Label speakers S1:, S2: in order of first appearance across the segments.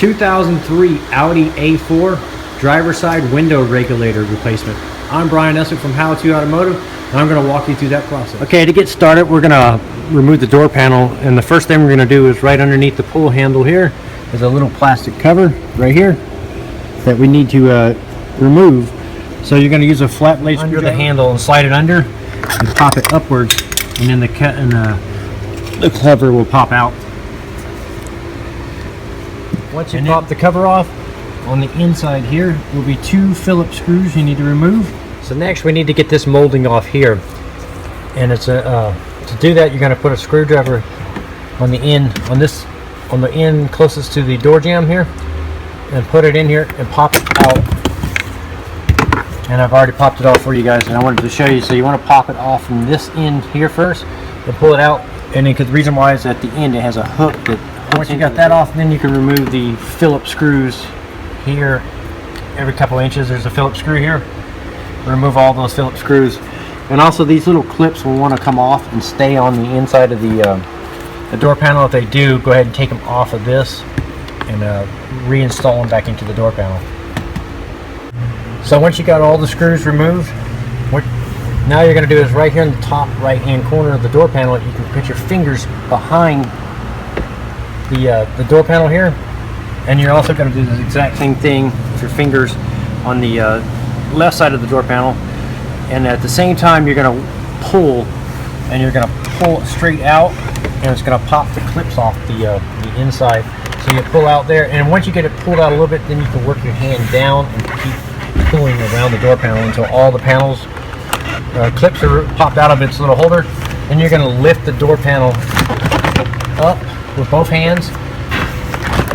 S1: 2003 Audi A4 driver side window regulator replacement. I'm Brian Eslick from How To Automotive, and I'm going to walk you through that process. Okay, to get started, we're going to remove the door panel, and the first thing we're going to do is right underneath the pull handle here is a little plastic cover right here that we need to remove. So you're going to use a flat blade screwdriver under the handle and slide it under and pop it upwards, and then the cover will pop out. Once you pop the cover off, on the inside here will be 2 Phillips screws you need to remove. So next we need to get this molding off here, and it's to do that you're going to put a screwdriver on the end, on the end closest to the door jamb here, and put it in here and pop it out. And I've already popped it off for you guys, and I wanted to show you. So you want to pop it off from this end here first and pull it out, and then, because the reason why is at the end it has a hook that once you got that off, then you can remove the Phillips screws here. Every couple inches there's a Phillips screw here. Remove all those Phillips screws, and also these little clips will want to come off and stay on the inside of the door panel. If they do, go ahead and take them off of this and reinstall them back into the door panel. So once you got all the screws removed, what now you're going to do is right here in the top right hand corner of the door panel, you can put your fingers behind the door panel here, and you're also going to do the exact same thing with your fingers on the left side of the door panel, and at the same time you're going to pull, and you're going to pull it straight out, and it's going to pop the clips off the inside. So you pull out there, and once you get it pulled out a little bit, then you can work your hand down and keep pulling around the door panel until all the panels clips are popped out of its little holder. And you're going to lift the door panel up with both hands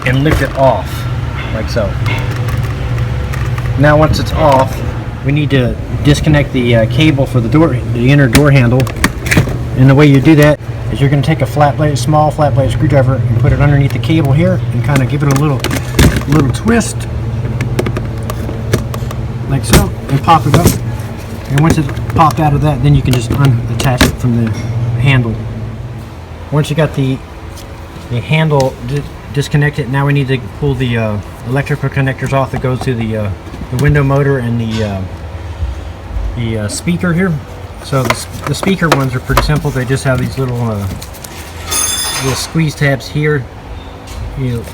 S1: and lift it off like so. Now once it's off, we need to disconnect the cable for the inner door handle. And the way you do that is you're going to take a small flat blade screwdriver and put it underneath the cable here and kind of give it a little twist like so, and pop it up. And once it's popped out of that, then you can just unattach it from the handle. Once you got the handle disconnected, now we need to pull the electrical connectors off that goes to the window motor and the speaker here. So the speaker ones are pretty simple. They just have these little squeeze tabs here. You'll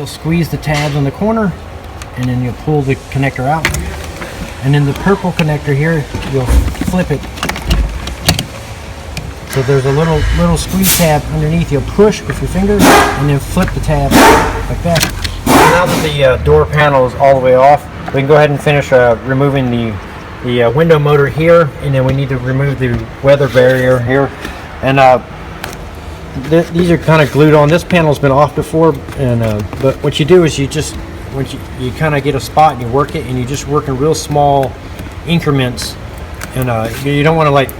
S1: squeeze the tabs on the corner, and then you'll pull the connector out. And then the purple connector here, you'll flip it. So there's a little squeeze tab underneath. You'll push with your fingers and then flip the tab like that. Now that the door panel is all the way off, we can go ahead and finish removing the window motor here, and then we need to remove the weather barrier here. And these are kind of glued on. This panel's been off before, and but what you do is you kind of get a spot and you work it, and you just work in real small increments. And you don't want to like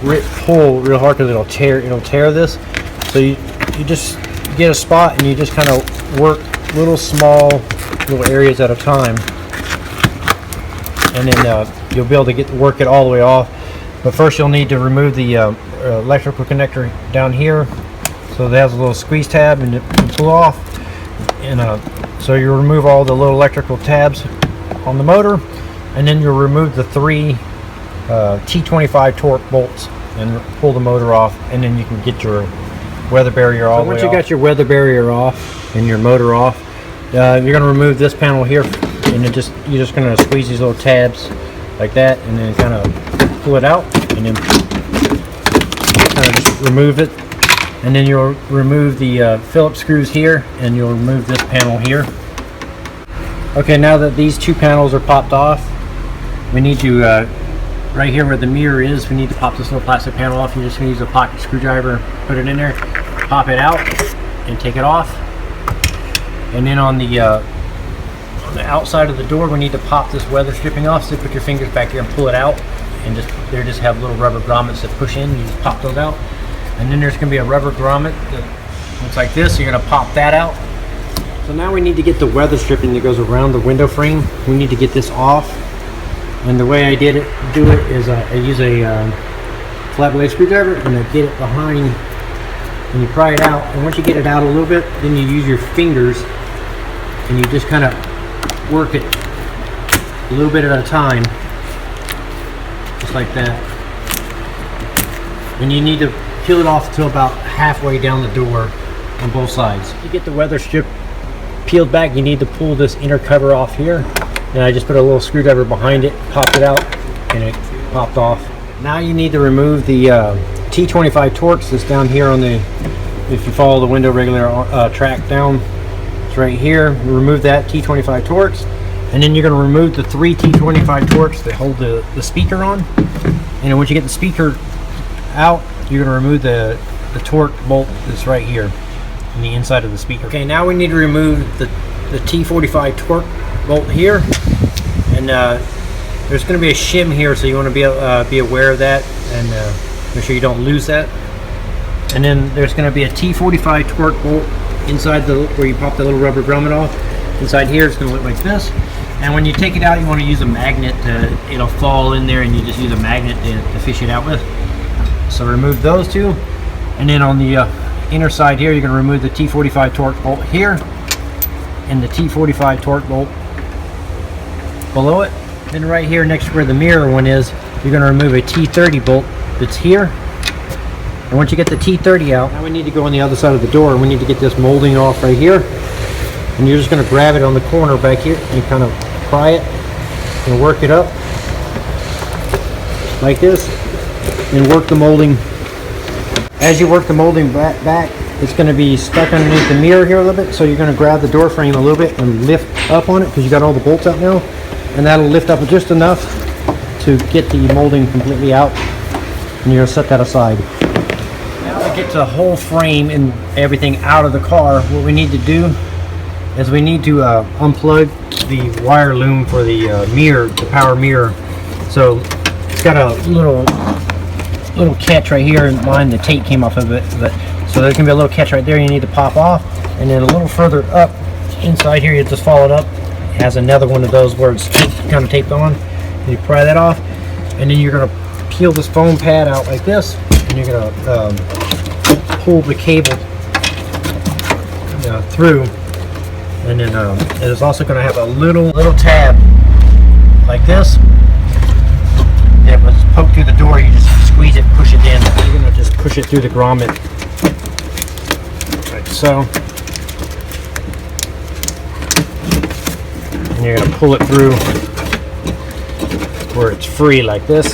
S1: pull real hard because it'll tear this. So you just get a spot and you just kind of work small areas at a time, and then you'll be able to work it all the way off. But first you'll need to remove the electrical connector down here. So it has a little squeeze tab, and you pull off, and so you remove all the little electrical tabs on the motor, and then you'll remove the 3 T25 torque bolts and pull the motor off, and then you can get your weather barrier all the way off. Once you got your weather barrier off and your motor off, you're going to remove this panel here, and you're just going to squeeze these little tabs like that, and then kind of pull it out, and then kind of just remove it. And then you'll remove the Phillips screws here, and you'll remove this panel here. Okay, now that these 2 panels are popped off, we need to right here where the mirror is, we need to pop this little plastic panel off. You're just going to use a pocket screwdriver, put it in there, pop it out, and take it off. And then on the outside of the door, we need to pop this weather stripping off. So put your fingers back here and pull it out, and just have little rubber grommets that push in. You just pop those out. And then there's going to be a rubber grommet that looks like this. So you're going to pop that out. So now we need to get the weather stripping that goes around the window frame. We need to get this off. And the way I do it is I use a flat blade screwdriver, and I get it behind, and you pry it out. And once you get it out a little bit, then you use your fingers and you just kind of work it a little bit at a time, just like that. And you need to peel it off to about halfway down the door on both sides. You get the weather strip peeled back, you need to pull this inner cover off here, and I just put a little screwdriver behind it, popped it out, and it popped off. Now you need to remove the T25 Torx that's down here on the, if you follow the window regulator track down, it's right here. Remove that T25 Torx, and then you're going to remove the 3 T25 Torx that hold the speaker on. And then once you get the speaker out, you're going to remove the torque bolt that's right here on the inside of the speaker. Okay, now we need to remove the T45 torque bolt here, and there's going to be a shim here, so you want to be aware of that, and make sure you don't lose that. And then there's going to be a T45 torque bolt inside where you pop the little rubber grommet off. Inside here it's going to look like this. And when you take it out, you want to use a magnet it'll fall in there, and you just use a magnet to fish it out with. So remove those two, and then on the inner side here, you're going to remove the T45 torque bolt here and the T45 torque bolt below it. Then right here next to where the mirror one is, you're going to remove a T30 bolt that's here. And once you get the T30 out, now we need to go on the other side of the door, and we need to get this molding off right here. And you're just going to grab it on the corner back here and kind of pry it and work it up like this, and work the molding. As you work the molding back, it's going to be stuck underneath the mirror here a little bit, so you're going to grab the door frame a little bit and lift up on it, because you got all the bolts out now, and that'll lift up just enough to get the molding completely out, and you're going to set that aside. Now to get the whole frame and everything out of the car, what we need to do is we need to unplug the wire loom for the mirror, the power mirror. So it's got a little catch right here, and mine the tape came off of it, so there's gonna be a little catch right there you need to pop off, and then a little further up inside here, you just follow it up, it has another one of those where it's kind of taped on. You pry that off, and then you're gonna peel this foam pad out like this, and you're gonna pull the cable through, and then it's also gonna have a little tab like this. It was poked through the door, you just squeeze it, push it in. You're going to just push it through the grommet, like so. And you're going to pull it through where it's free, like this.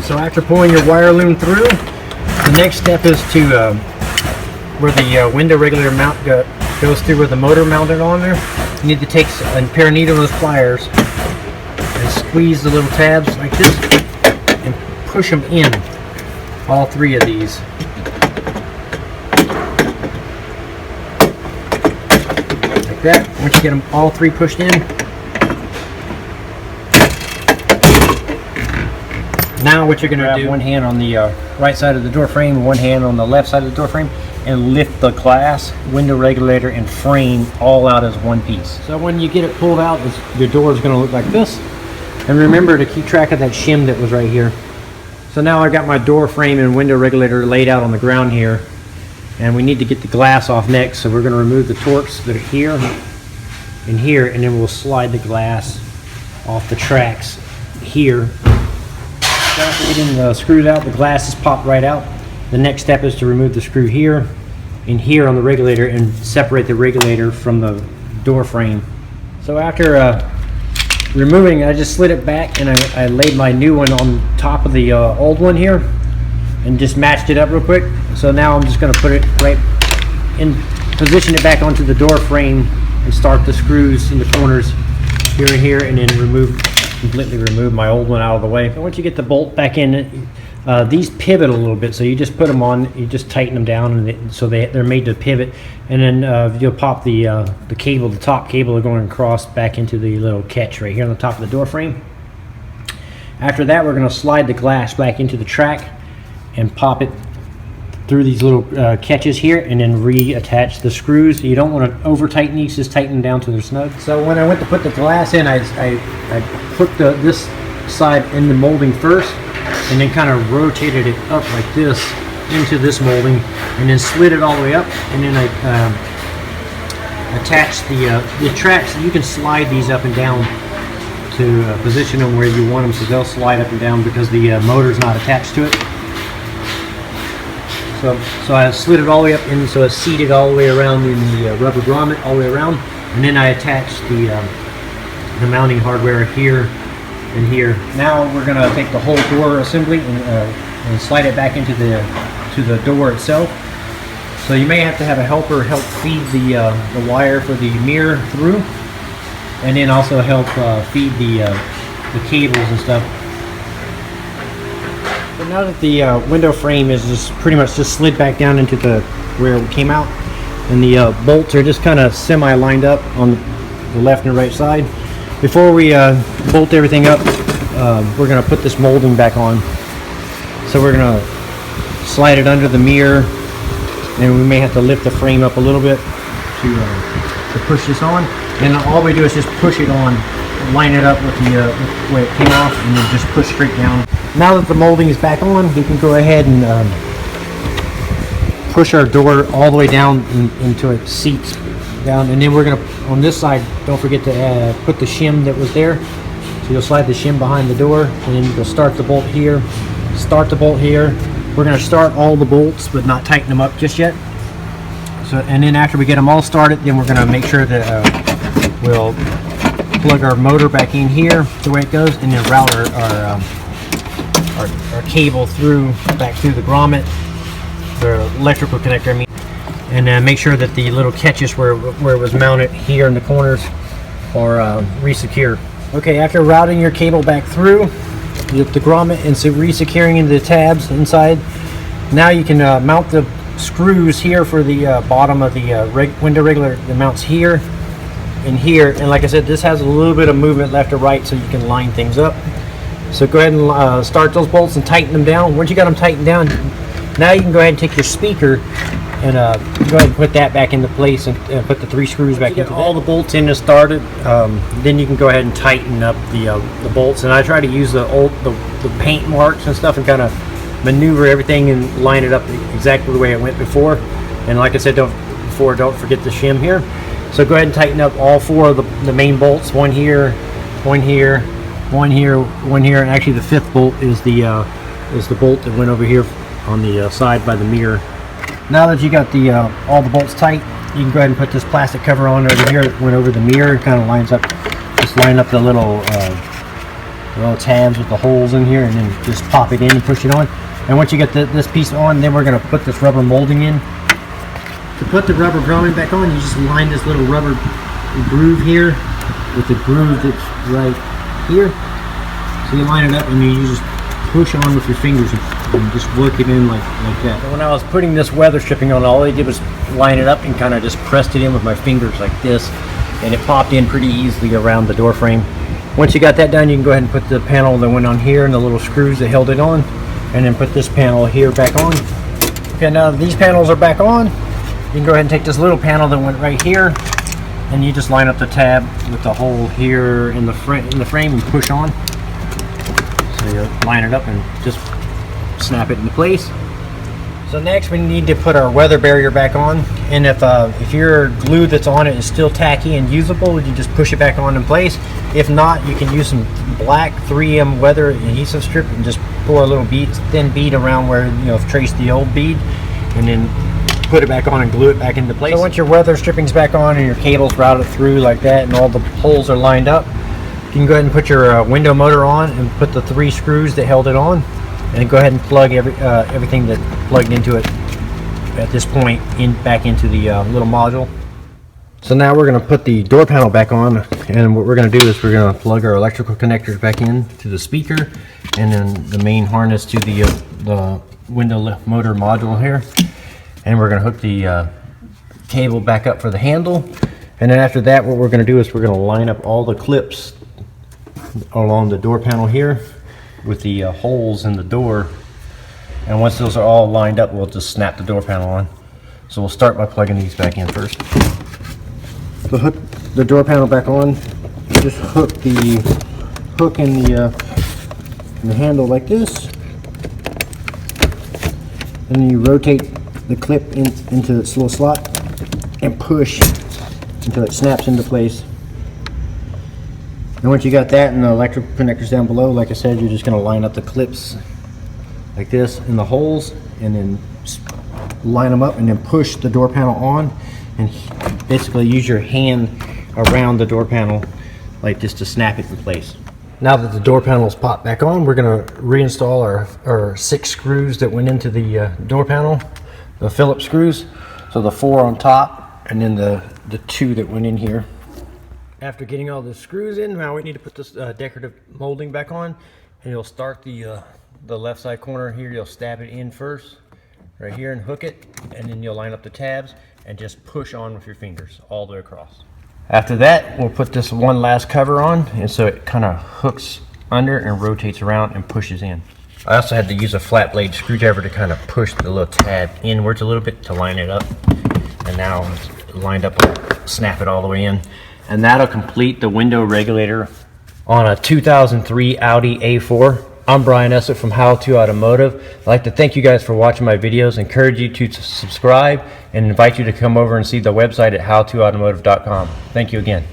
S1: So after pulling your wire loom through, the next step is to, where the window regulator mount goes through, where the motor mounted on there, you need to take a pair of needleless pliers and squeeze the little tabs like this and push them in, all 3 of these. Like that. Once you get them all 3 pushed in, now what you're going to do, one hand on the right side of the door frame and one hand on the left side of the door frame, and lift the glass, window regulator, and frame all out as one piece. So when you get it pulled out, your door is going to look like this. And remember to keep track of that shim that was right here. So now I got my door frame and window regulator laid out on the ground here, and we need to get the glass off next. So we're going to remove the Torx that are here and here, and then we'll slide the glass off the tracks here. So after getting the screws out, the glass is popped right out. The next step is to remove the screw here and here on the regulator and separate the regulator from the door frame. So after removing, I just slid it back, and I laid my new one on top of the old one here and just matched it up real quick. So now I'm just going to put it right in, position it back onto the door frame, and start the screws in the corners here and here, and then completely remove my old one out of the way. So once you get the bolt back in, these pivot a little bit, so you just put them on, you just tighten them down, and so they're made to pivot, and then you'll pop the cable, the top cable going across back into the little catch right here on the top of the door frame. After that, we're going to slide the glass back into the track and pop it through these little catches here, and then reattach the screws. You don't want to over tighten these, just tighten them down to they're snug. So when I went to put the glass in, I put this side in the molding first, and then kind of rotated it up like this into this molding, and then slid it all the way up, and then I attach the tracks. You can slide these up and down to position them where you want them, so they'll slide up and down because the motor's not attached to it. So I slid it all the way up, and so it's seated all the way around in the rubber grommet all the way around, and then I attached the mounting hardware here and here. Now we're going to take the whole door assembly and slide it back into the door itself. So you may have to have a helper help feed the wire for the mirror through, and then also help feed the cables and stuff. So now that the window frame is just pretty much just slid back down into where it came out, and the bolts are just kind of semi lined up on the left and right side. Before we bolt everything up, we're going to put this molding back on. So we're going to slide it under the mirror, and we may have to lift the frame up a little bit to push this on. And all we do is just push it on, line it up with the where it came off, and then just push straight down. Now that the molding is back on, we can go ahead and push our door all the way down into its seats down, and then we're going to, on this side, don't forget to put the shim that was there. So you'll slide the shim behind the door, and then you'll start the bolt here, start the bolt here. We're going to start all the bolts but not tighten them up just yet. So, and then after we get them all started, then we're going to make sure that we'll plug our motor back in here the way it goes, and then route our cable back through the grommet, the electrical connector, I mean, and make sure that the little catches where it was mounted here in the corners are re-secure. Okay, after routing your cable back through the grommet and re-securing into the tabs inside, now you can mount the screws here for the bottom of the window regulator that mounts here and here. And like I said, this has a little bit of movement left or right, so you can line things up. So go ahead and start those bolts and tighten them down. Once you got them tightened down, now you can go ahead and take your speaker and go ahead and put that back into place, and put the 3 screws back into all the bolts in and started. Then you can go ahead and tighten up the bolts. And I try to use the paint marks and stuff and kind of maneuver everything and line it up exactly the way it went before. And like I said don't forget the shim here. So go ahead and tighten up all 4 of the main bolts. One here, one here, one here, one here, and actually the 5th bolt is the bolt that went over here on the side by the mirror. Now that you got all the bolts tight, you can go ahead and put this plastic cover on over here that went over the mirror. It kind of lines up, just line up the little tabs with the holes in here, and then just pop it in and push it on. And once you get this piece on, then we're going to put this rubber molding in. To put the rubber grommet back on, you just line this little rubber groove here with the groove that's right here. So you line it up, and you just push on with your fingers and just work it in like that. So when I was putting this weather stripping on, all I did was line it up and kind of just pressed it in with my fingers like this, and it popped in pretty easily around the door frame. Once you got that done, you can go ahead and put the panel that went on here and the little screws that held it on, and then put this panel here back on. Okay, now that these panels are back on, you can go ahead and take this little panel that went right here, and you just line up the tab with the hole here in the frame and push on. So you line it up and just snap it into place. So next we need to put our weather barrier back on, and if your glue that's on it is still tacky and usable, you just push it back on in place. If not, you can use some black 3M weather adhesive strip and just pour a little thin bead around where trace the old bead, and then put it back on and glue it back into place. So once your weather stripping's back on and your cable's routed through like that and all the holes are lined up, you can go ahead and put your window motor on and put the 3 screws that held it on, and go ahead and plug everything that plugged into it at this point back into the little module. So now we're going to put the door panel back on, and what we're going to do is we're going to plug our electrical connectors back in to the speaker, and then the main harness to the window motor module here, and we're going to hook the cable back up for the handle. And then after that, what we're going to do is we're going to line up all the clips along the door panel here with the holes in the door, and once those are all lined up, we'll just snap the door panel on. So we'll start by plugging these back in first. So hook the door panel back on, just hook the hook in the handle like this, and then you rotate the clip into its little slot and push until it snaps into place. And once you got that and the electrical connectors down below, like I said, you're just going to line up the clips like this in the holes, and then line them up, and then push the door panel on, and basically use your hand around the door panel like this to snap it in place. Now that the door panel is popped back on, we're going to reinstall our 6 screws that went into the door panel, the Phillips screws. So the 4 on top, and then the 2 that went in here. After getting all the screws in, now we need to put this decorative molding back on, and you'll start the left side corner here. You'll stab it in first, right here, and hook it, and then you'll line up the tabs and just push on with your fingers all the way across. After that, we'll put this one last cover on, and so it kind of hooks under and rotates around and pushes in. I also had to use a flat blade screwdriver to kind of push the little tab inwards a little bit to line it up, and now it's lined up, snap it all the way in. And that'll complete the window regulator on a 2003 Audi A4. I'm Brian Eslick from How To Automotive. I'd like to thank you guys for watching my videos, encourage you to subscribe, and invite you to come over and see the website at howtoautomotive.com. Thank you again.